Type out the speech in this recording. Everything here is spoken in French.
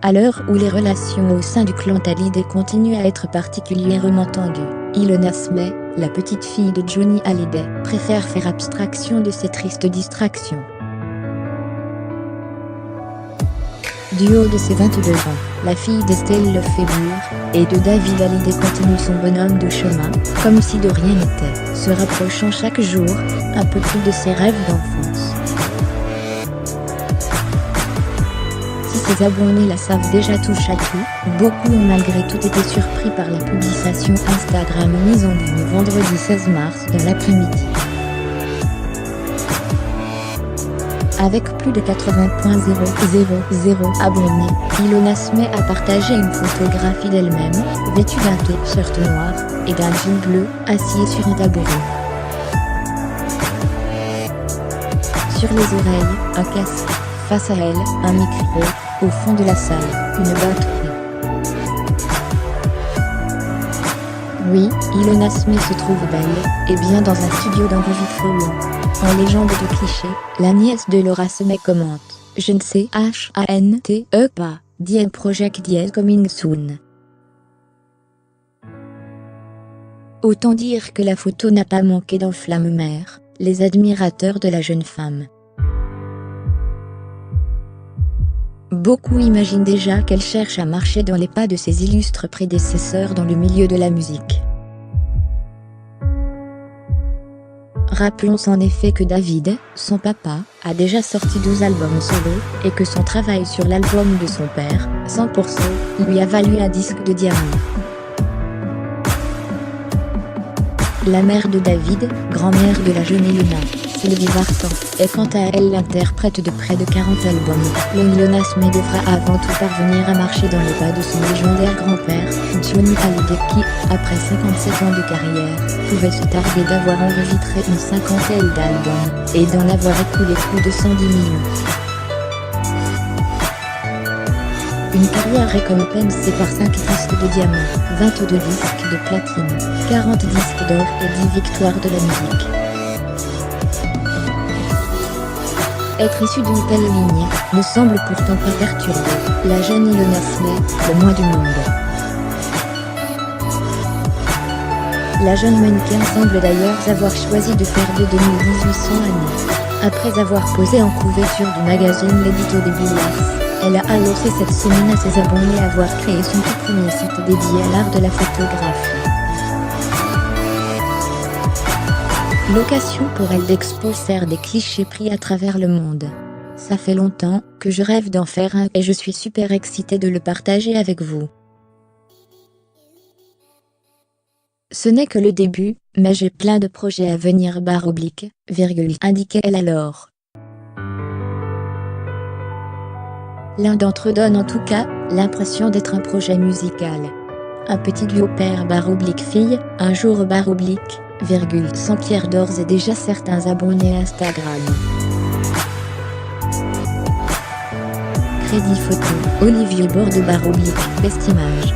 À l'heure où les relations au sein du clan Hallyday continuent à être particulièrement tendues, Ilona Smay, la petite fille de Johnny Hallyday, préfère faire abstraction de ces tristes distractions. Du haut de ses 22 ans, la fille d'Estelle Lefébure et de David Hallyday continue son bonhomme de chemin, comme si de rien n'était, se rapprochant chaque jour un peu plus de ses rêves d'enfance. Si ses abonnés la savent déjà touche à tout, beaucoup ont malgré tout été surpris par la publication Instagram mise en ligne vendredi 16 mars dans l'après-midi. Avec plus de 80,000 abonnés, Ilona Smay a partagé une photographie d'elle-même, vêtue d'un t-shirt noir et d'un jean bleu, assise sur un tabouret. Sur les oreilles, un casque. Face à elle, un micro. Au fond de la salle, une batterie. Oui, Ilona Smay se trouve belle, et bien dans un studio d'enregistrement. En légende de cliché, la nièce de Laura Smay commente « Je ne sais H-A-N-T-E pas, The Project is coming soon ». Autant dire que la photo n'a pas manqué d'enflammer les admirateurs de la jeune femme. Beaucoup imaginent déjà qu'elle cherche à marcher dans les pas de ses illustres prédécesseurs dans le milieu de la musique. Rappelons en effet que David, son papa, a déjà sorti 12 albums solo, et que son travail sur l'album de son père, 100%, lui a valu un disque de diamant. La mère de David, grand-mère de la jeune Ilona, Sylvie Vartan, est quant à elle l'interprète de près de 40 albums. Ilona Smay devra avant tout parvenir à marcher dans les pas de son légendaire grand-père, Johnny Hallyday qui, après 57 ans de carrière, pouvait se tarder d'avoir enregistré une cinquantaine d'albums, et d'en avoir écoulé plus de 110 millions. Une carrière récompensée par 5 disques de diamant, 22 disques de platine, 40 disques d'or et 10 victoires de la musique. Être issue d'une telle lignée ne semble pourtant pas perturber la jeune Ilona Smay, le moins du monde. La jeune mannequin semble d'ailleurs avoir choisi de faire de 2018 son année. Après avoir posé en couverture du magazine L'édito des Billars, elle a annoncé cette semaine à ses abonnés avoir créé son tout premier site dédié à l'art de la photographie. L'occasion pour elle d'exposer des clichés pris à travers le monde. Ça fait longtemps que je rêve d'en faire un et je suis super excitée de le partager avec vous. Ce n'est que le début, mais j'ai plein de projets à venir /, indiquait-elle alors. L'un d'entre eux donne en tout cas l'impression d'être un projet musical. Un petit duo père / fille, un jour / s'enquiert d'ores et déjà certains abonnés Instagram. Crédit photo, Olivier Borde / Best Image.